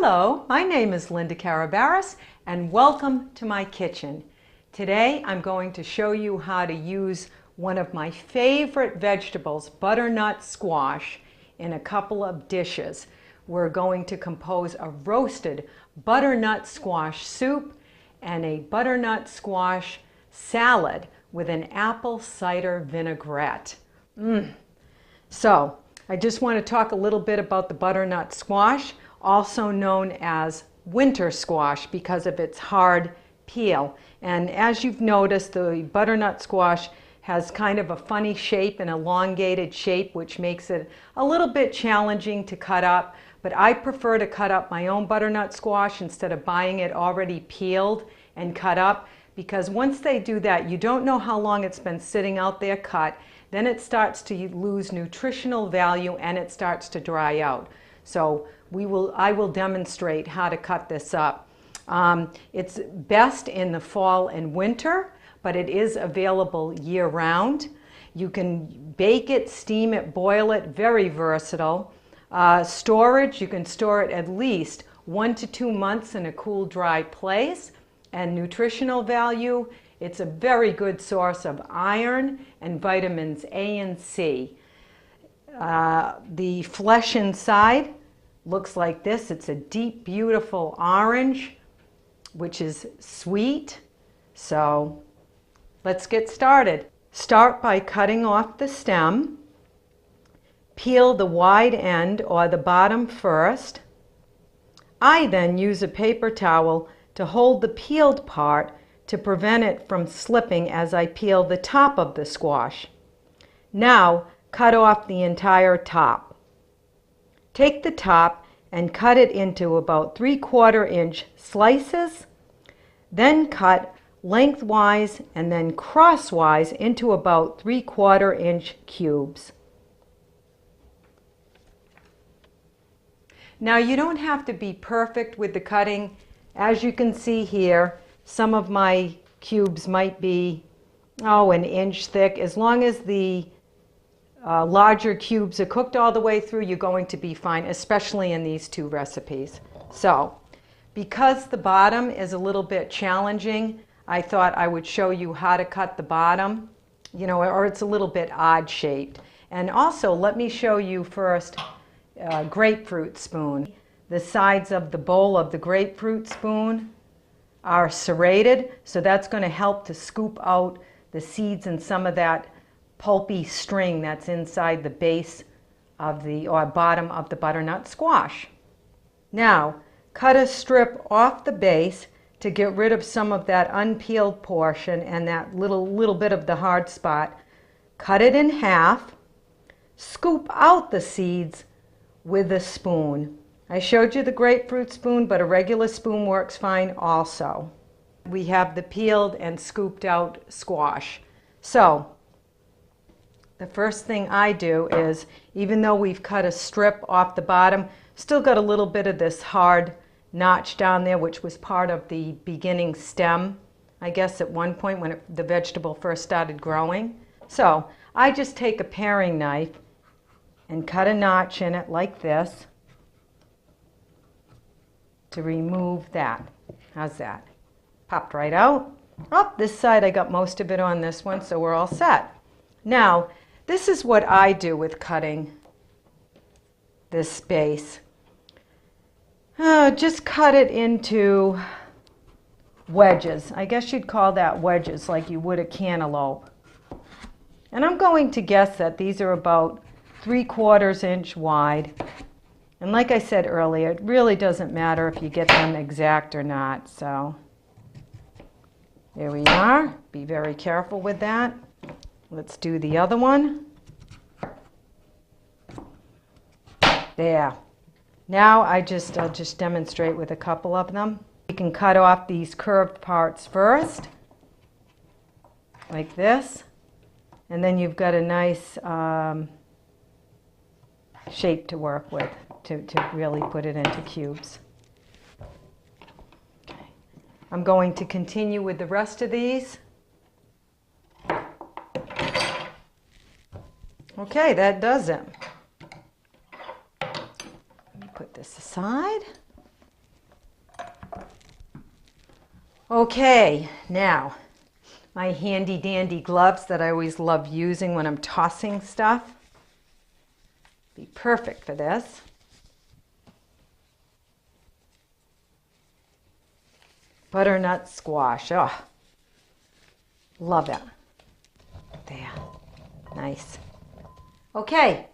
Hello, my name is Linda Carabaras and welcome to my kitchen. Today I'm going to show you how to use one of my favorite vegetables, butternut squash, in a couple of dishes. We're going to compose a roasted butternut squash soup and a butternut squash salad with an apple cider vinaigrette. So I just want to talk a little bit about the butternut squash, also known as winter squash because of its hard peel. And as you've noticed, the butternut squash has kind of a funny shape, an elongated shape, which makes it a little bit challenging to cut up. But I prefer to cut up my own butternut squash instead of buying it already peeled and cut up, because once they do that, you don't know how long it's been sitting out there cut. Then it starts to lose nutritional value and it starts to dry out. So I will demonstrate how to cut this up. It's best in the fall and winter, but it is available year-round. You can bake it, steam it, boil it, very versatile. Storage, you can store it at least 1 to 2 months in a cool, dry place. And nutritional value, it's a very good source of iron and vitamins A and C. The flesh inside looks like this. It's a deep, beautiful orange, which is sweet. So let's get started. Start by cutting off the stem. Peel the wide end or the bottom first. I then use a paper towel to hold the peeled part to prevent it from slipping as I peel the top of the squash. Now cut off the entire top. Take the top and cut it into about 3/4 inch slices, then cut lengthwise and then crosswise into about 3/4 inch cubes. Now you don't have to be perfect with the cutting. As you can see here, some of my cubes might be, an inch thick. As long as the larger cubes are cooked all the way through, you're going to be fine, especially in these two recipes. So, because the bottom is a little bit challenging, I thought I would show you how to cut the bottom, or it's a little bit odd shaped. And also, let me show you first a grapefruit spoon. The sides of the bowl of the grapefruit spoon are serrated, so that's going to help to scoop out the seeds and some of that pulpy string that's inside the base of or bottom of the butternut squash. Now, cut a strip off the base to get rid of some of that unpeeled portion and that little bit of the hard spot. Cut it in half. Scoop out the seeds with a spoon. I showed you the grapefruit spoon, but a regular spoon works fine also. We have the peeled and scooped out squash. So, the first thing I do is, even though we've cut a strip off the bottom, still got a little bit of this hard notch down there, which was part of the beginning stem, I guess at one point when the vegetable first started growing. So, I just take a paring knife and cut a notch in it like this to remove that. How's that? Popped right out. Oh, this side I got most of it on this one, so we're all set. Now, this is what I do with cutting this base. Just cut it into wedges. I guess you'd call that wedges, like you would a cantaloupe. And I'm going to guess that these are about 3/4 inch wide. And like I said earlier, it really doesn't matter if you get them exact or not. So there we are. Be very careful with that. Let's do the other one. There. Now I'll just demonstrate with a couple of them. You can cut off these curved parts first, like this. And then you've got a nice shape to work with to really put it into cubes. Okay. I'm going to continue with the rest of these. Okay, that does it. Let me put this aside. Okay, now my handy dandy gloves that I always love using when I'm tossing stuff. Be perfect for this. Butternut squash. Oh, love it. There. Nice. Okay.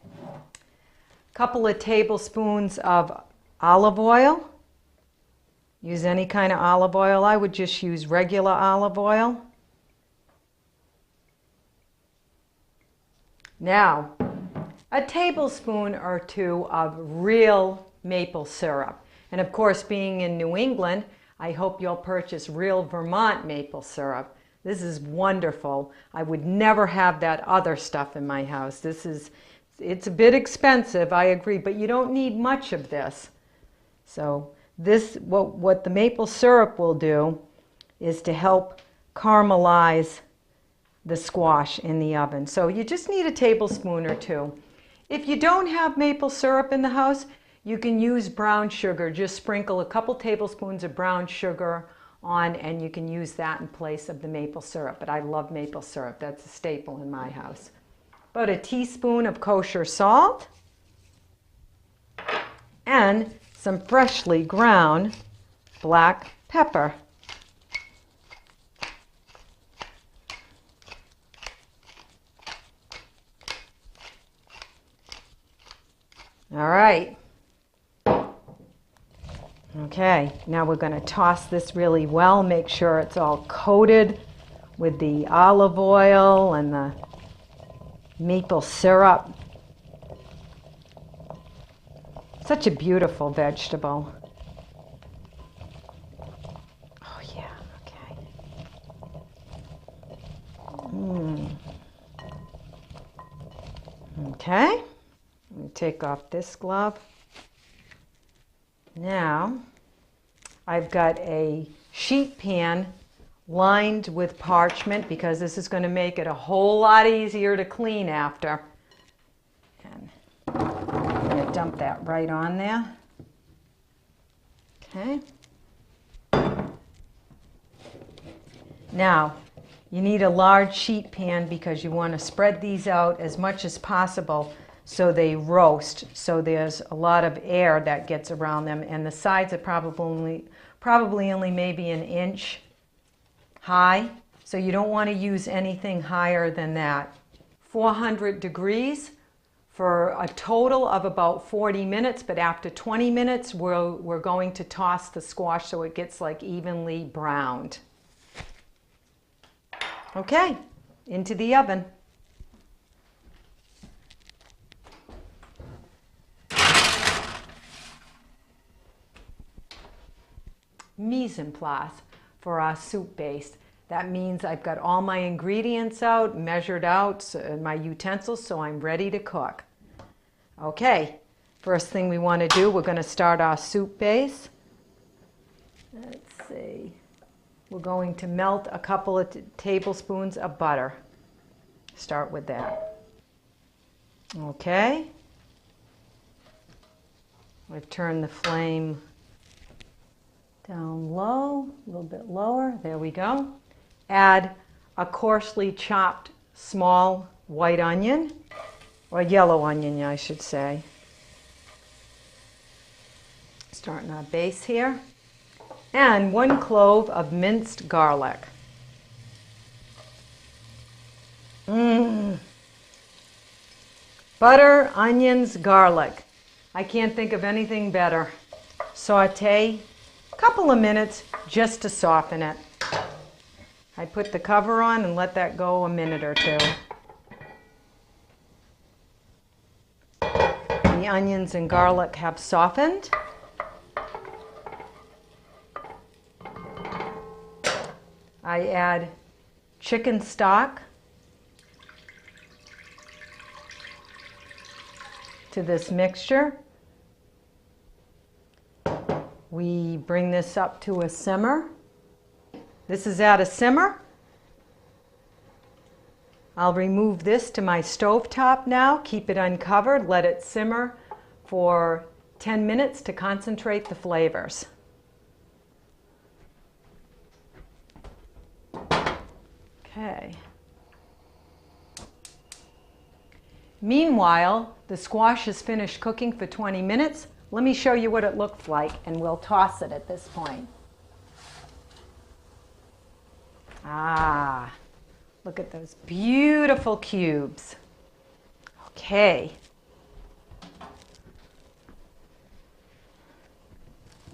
Couple of tablespoons of olive oil. Use any kind of olive oil. I would just use regular olive oil. Now, a tablespoon or two of real maple syrup. And of course, being in New England, I hope you'll purchase real Vermont maple syrup. This is wonderful. I would never have that other stuff in my house. It's a bit expensive, I agree, but you don't need much of this. So what the maple syrup will do is to help caramelize the squash in the oven. So you just need a tablespoon or two. If you don't have maple syrup in the house, you can use brown sugar. Just sprinkle a couple tablespoons of brown sugar on and you can use that in place of the maple syrup. But I love maple syrup. That's a staple in my house. About a teaspoon of kosher salt and some freshly ground black pepper. All right. Okay, now we're going to toss this really well. Make sure it's all coated with the olive oil and the maple syrup. Such a beautiful vegetable. Oh yeah, okay. Okay, let me take off this glove. Now, I've got a sheet pan lined with parchment because this is going to make it a whole lot easier to clean after. And I'm going to dump that right on there. Okay. Now, you need a large sheet pan because you want to spread these out as much as possible so they roast, so there's a lot of air that gets around them, and the sides are probably only maybe an inch high, so you don't want to use anything higher than that. 400 degrees for a total of about 40 minutes, but after 20 minutes we're going to toss the squash so it gets like evenly browned. Okay, into the oven. Mise en place for our soup base. That means I've got all my ingredients out, measured out, my utensils, so I'm ready to cook. Okay, first thing we want to do, we're going to start our soup base. Let's see. We're going to melt a couple of tablespoons of butter. Start with that. Okay. We've turned the flame down low, a little bit lower. There we go. Add a coarsely chopped small white onion, or yellow onion, I should say. Starting our base here. And 1 clove of minced garlic. Butter, onions, garlic. I can't think of anything better. Saute a couple of minutes just to soften it. I put the cover on and let that go a minute or two. The onions and garlic have softened. I add chicken stock to this mixture. We bring this up to a simmer. This is at a simmer. I'll remove this to my stovetop now, keep it uncovered, let it simmer for 10 minutes to concentrate the flavors. Okay. Meanwhile, the squash is finished cooking for 20 minutes. Let me show you what it looks like, and we'll toss it at this point. Ah, look at those beautiful cubes. Okay.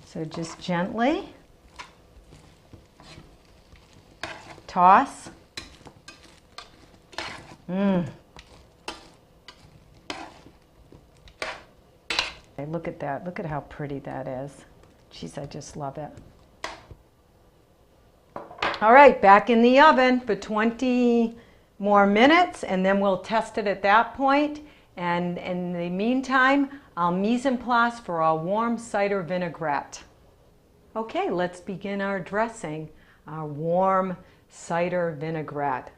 So just gently toss. Hey, look at that. Look at how pretty that is. Jeez, I just love it. All right, back in the oven for 20 more minutes, and then we'll test it at that point. And in the meantime, I'll mise en place for our warm cider vinaigrette. Okay, let's begin our dressing, our warm cider vinaigrette.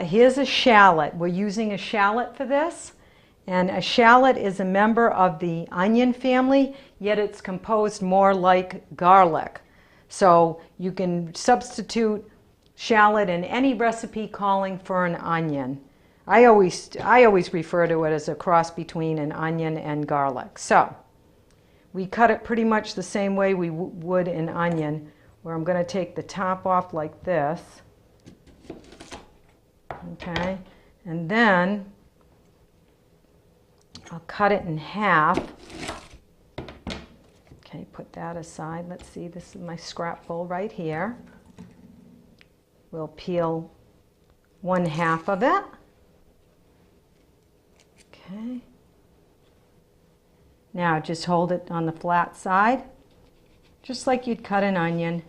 Here's a shallot. We're using a shallot for this. And a shallot is a member of the onion family, yet it's composed more like garlic. So you can substitute shallot in any recipe calling for an onion. I always refer to it as a cross between an onion and garlic. So we cut it pretty much the same way we would an onion, where I'm going to take the top off like this. Okay, and then I'll cut it in half. Okay, put that aside. Let's see, this is my scrap bowl right here. We'll peel 1/2 of it. Okay. Now just hold it on the flat side, just like you'd cut an onion.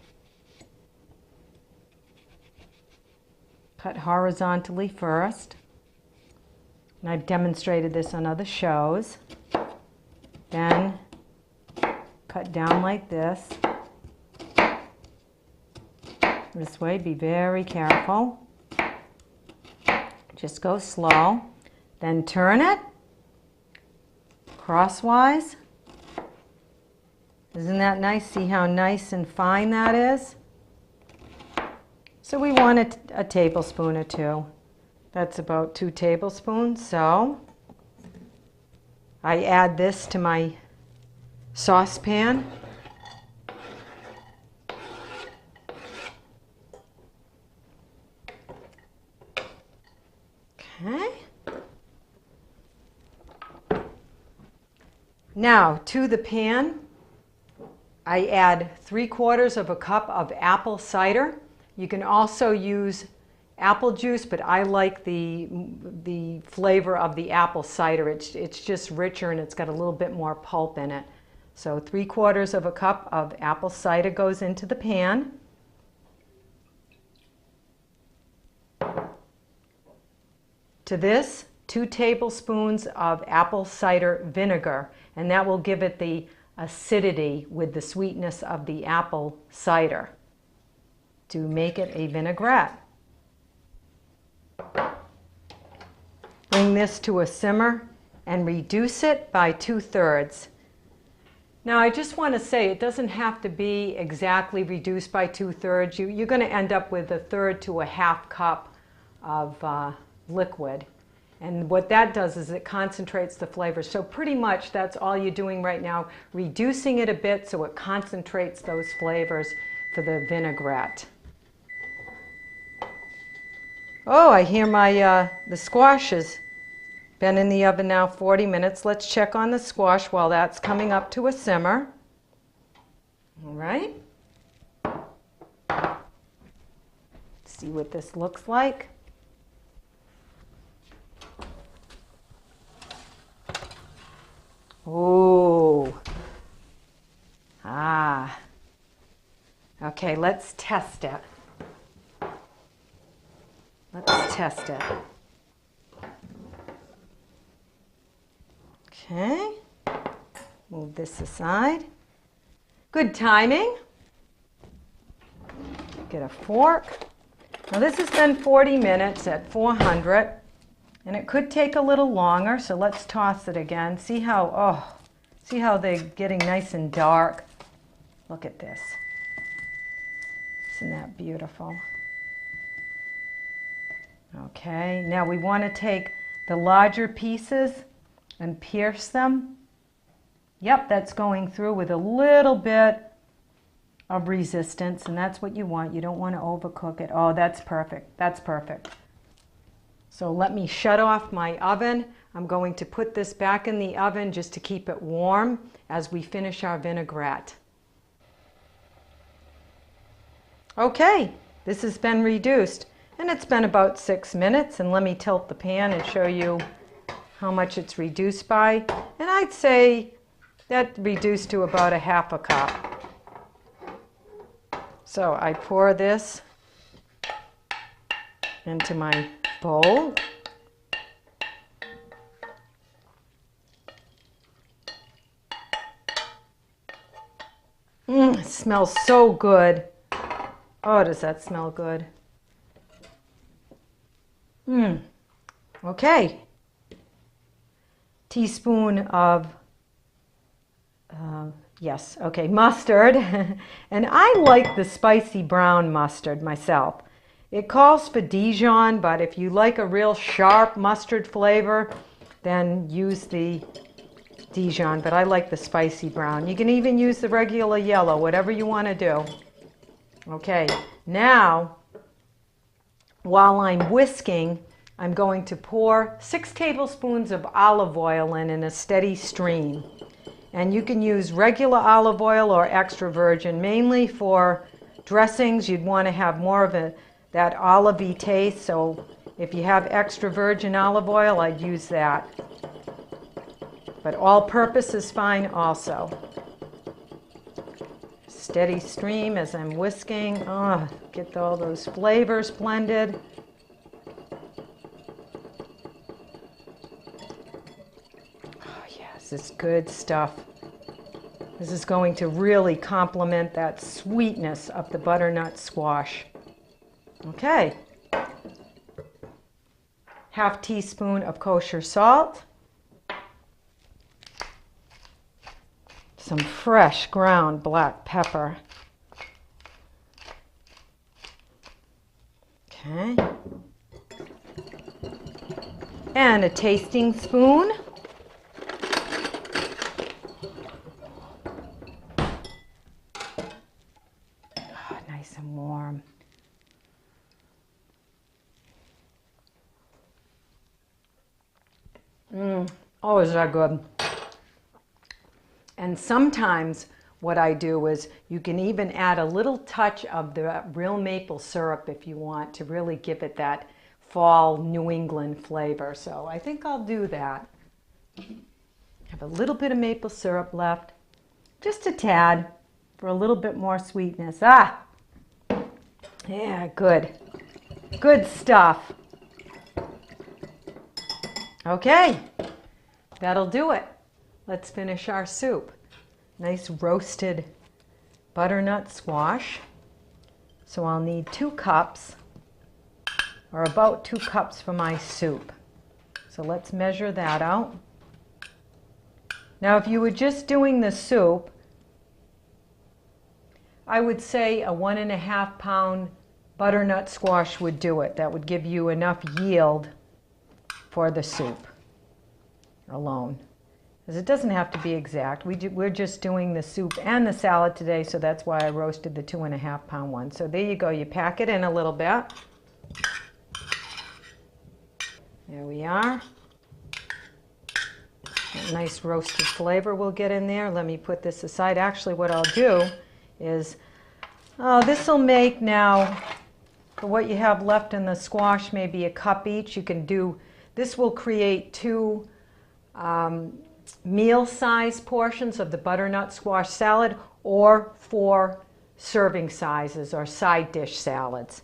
Cut horizontally first. And I've demonstrated this on other shows. Then cut down like this. This way, be very careful. Just go slow. Then turn it crosswise. Isn't that nice? See how nice and fine that is? So we want a tablespoon or two. That's about 2 tablespoons. So I add this to my saucepan. Okay. Now to the pan, I add 3/4 cup of apple cider. You can also use apple juice, but I like the flavor of the apple cider. It's just richer and it's got a little bit more pulp in it. So 3/4 cup of apple cider goes into the pan. To this, 2 tablespoons of apple cider vinegar, and that will give it the acidity with the sweetness of the apple cider to make it a vinaigrette. Bring this to a simmer and reduce it by 2/3. Now I just want to say it doesn't have to be exactly reduced by 2/3. You're going to end up with 1/3 to 1/2 cup of liquid. And what that does is it concentrates the flavor. So pretty much that's all you're doing right now, reducing it a bit so it concentrates those flavors for the vinaigrette. Oh, I hear the squash has been in the oven now 40 minutes. Let's check on the squash while that's coming up to a simmer. All right. Let's see what this looks like. Ooh. Ah. Okay, let's test it. Let's test it. Okay. Move this aside. Good timing. Get a fork. Now this has been 40 minutes at 400. And it could take a little longer, so let's toss it again. See how they're getting nice and dark. Look at this. Isn't that beautiful? Okay, now we want to take the larger pieces and pierce them. Yep, that's going through with a little bit of resistance, and that's what you want. You don't want to overcook it. Oh, that's perfect. That's perfect. So let me shut off my oven. I'm going to put this back in the oven just to keep it warm as we finish our vinaigrette. Okay, this has been reduced, and it's been about 6 minutes. And let me tilt the pan and show you how much it's reduced by. And I'd say that reduced to about a half a cup. So I pour this into my bowl. It smells so good. Oh, does that smell good? Okay. Teaspoon of, yes, okay, mustard. And I like the spicy brown mustard myself. It calls for Dijon, but if you like a real sharp mustard flavor, then use the Dijon, but I like the spicy brown. You can even use the regular yellow, whatever you want to do. Okay, now, while I'm whisking, I'm going to pour 6 tablespoons of olive oil in a steady stream. And you can use regular olive oil or extra virgin. Mainly for dressings, you'd want to have more of that olivey taste. So if you have extra virgin olive oil, I'd use that. But all-purpose is fine also. Steady stream as I'm whisking. Oh, get all those flavors blended. Oh yes, this is good stuff. This is going to really complement that sweetness of the butternut squash. Okay. Half teaspoon of kosher salt. Some fresh ground black pepper. Okay. And a tasting spoon. Oh, nice and warm. Oh, is that good? And sometimes what I do is you can even add a little touch of the real maple syrup if you want to really give it that fall New England flavor. So I think I'll do that. Have a little bit of maple syrup left, just a tad for a little bit more sweetness. Ah, yeah, good. Good stuff. Okay, that'll do it. Let's finish our soup. Nice roasted butternut squash. So I'll need 2 cups, or about 2 cups for my soup. So let's measure that out. Now if you were just doing the soup, I would say a 1.5 pound butternut squash would do it. That would give you enough yield for the soup alone. Because it doesn't have to be exact. We're just doing the soup and the salad today, so that's why I roasted the 2.5 pound one. So there you go. You pack it in a little bit. There we are. That nice roasted flavor will get in there. Let me put this aside. Actually, what I'll do is, this will make now, for what you have left in the squash, maybe a cup each. You can do, this will create 2 meal-sized portions of the butternut squash salad, or 4 serving sizes or side dish salads.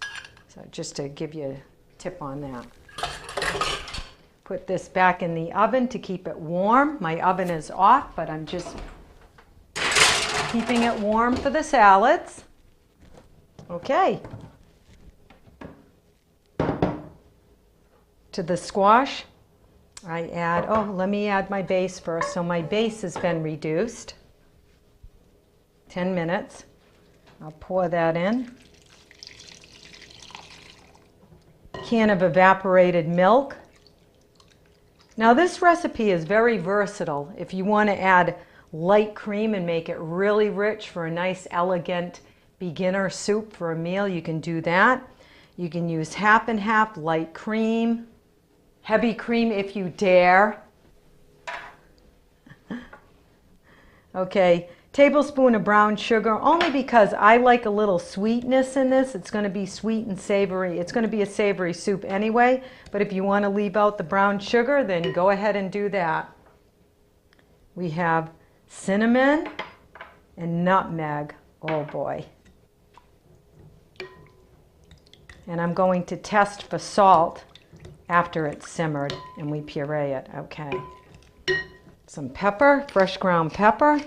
So just to give you a tip on that. Put this back in the oven to keep it warm. My oven is off, but I'm just keeping it warm for the salads. Okay. To the squash, I add, let me add my base first. So my base has been reduced. 10 minutes. I'll pour that in. can of evaporated milk. Now this recipe is very versatile. If you want to add light cream and make it really rich for a nice, elegant beginner soup for a meal, you can do that. You can use half and half light cream, heavy cream if you dare. Okay, tablespoon of brown sugar, only because I like a little sweetness in this. It's going to be sweet and savory. It's going to be a savory soup anyway, but if you want to leave out the brown sugar, then go ahead and do that. We have cinnamon and nutmeg. Oh boy. And I'm going to test for salt after it's simmered and we puree it. Okay. Some pepper, fresh ground pepper.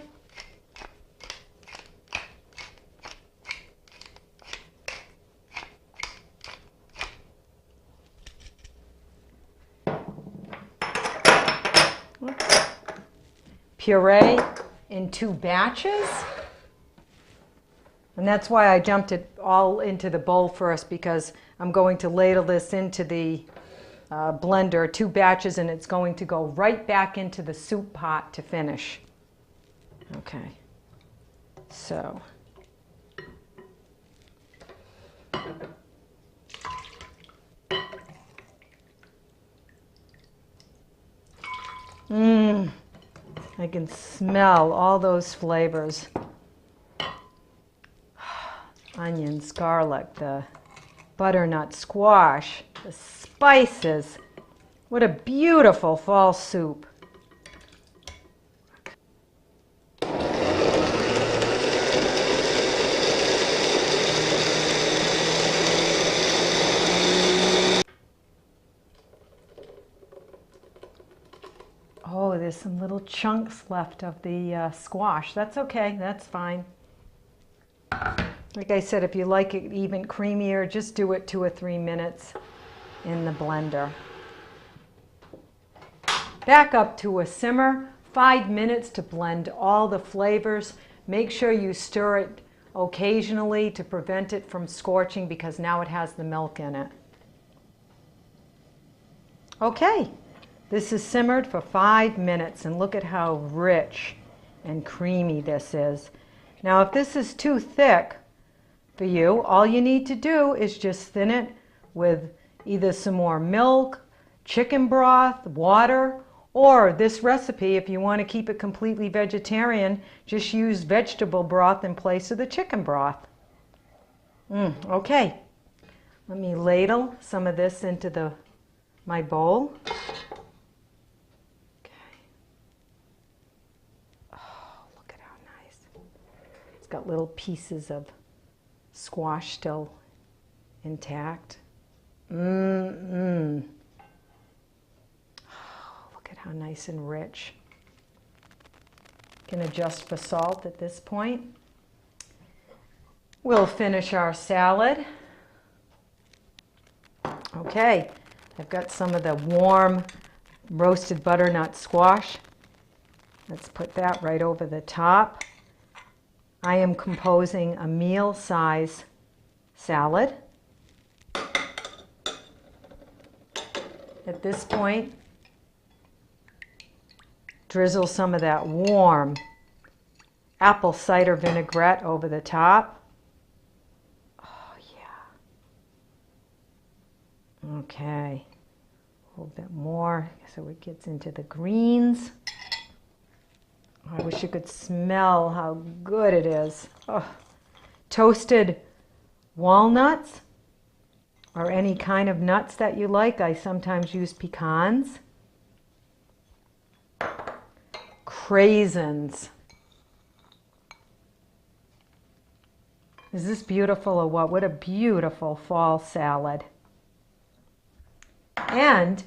Puree in 2 batches. And that's why I dumped it all into the bowl first, because I'm going to ladle this into the blender, 2 batches, and it's going to go right back into the soup pot to finish. Okay, so I can smell all those flavors. Onions, garlic, the butternut squash, the spices. What a beautiful fall soup. Oh, there's some little chunks left of the squash. That's okay, that's fine. Like I said, if you like it even creamier, just do it 2 or 3 minutes in the blender. Back up to a simmer, 5 minutes to blend all the flavors. Make sure you stir it occasionally to prevent it from scorching, because now it has the milk in it. Okay, this is simmered for 5 minutes, and look at how rich and creamy this is. Now if this is too thick for you, all you need to do is just thin it with either some more milk, chicken broth, water, or this recipe, if you want to keep it completely vegetarian, just use vegetable broth in place of the chicken broth. Okay, let me ladle some of this into my bowl. Okay. Oh, look at how nice. It's got little pieces of squash still intact. Oh, look at how nice and rich. Can adjust for salt at this point. We'll finish our salad. Okay, I've got some of the warm roasted butternut squash. Let's put that right over the top. I am composing a meal-size salad. At this point, drizzle some of that warm apple cider vinaigrette over the top. Oh, yeah. Okay, a little bit more so it gets into the greens. I wish you could smell how good it is. Oh. Toasted walnuts, or any kind of nuts that you like. I sometimes use pecans. Craisins. Is this beautiful or what? What a beautiful fall salad. And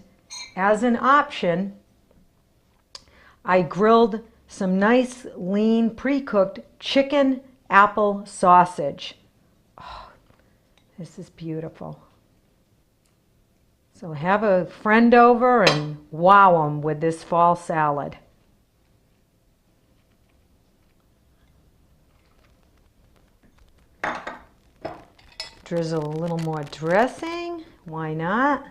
as an option, I grilled some nice, lean, pre-cooked chicken apple sausage. Oh, this is beautiful. So have a friend over and wow them with this fall salad. Drizzle a little more dressing. Why not?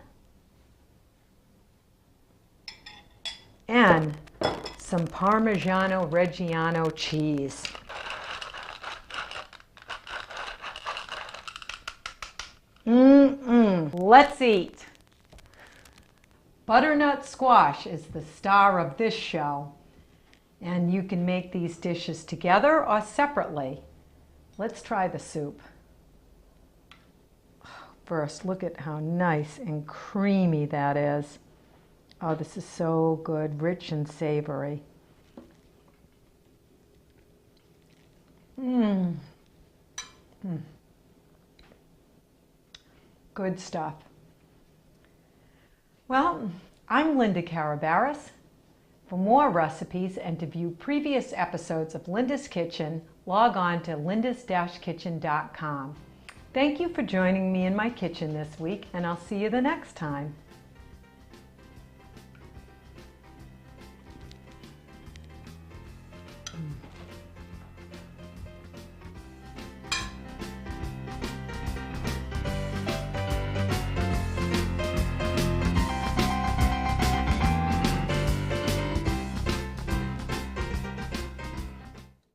And some Parmigiano Reggiano cheese. Let's eat. Butternut squash is the star of this show, and you can make these dishes together or separately. Let's try the soup. First, look at how nice and creamy that is. Oh, this is so good, rich and savory. Good stuff. Well, I'm Linda Carabaras. For more recipes and to view previous episodes of Linda's Kitchen, log on to lindas-kitchen.com. Thank you for joining me in my kitchen this week, and I'll see you the next time.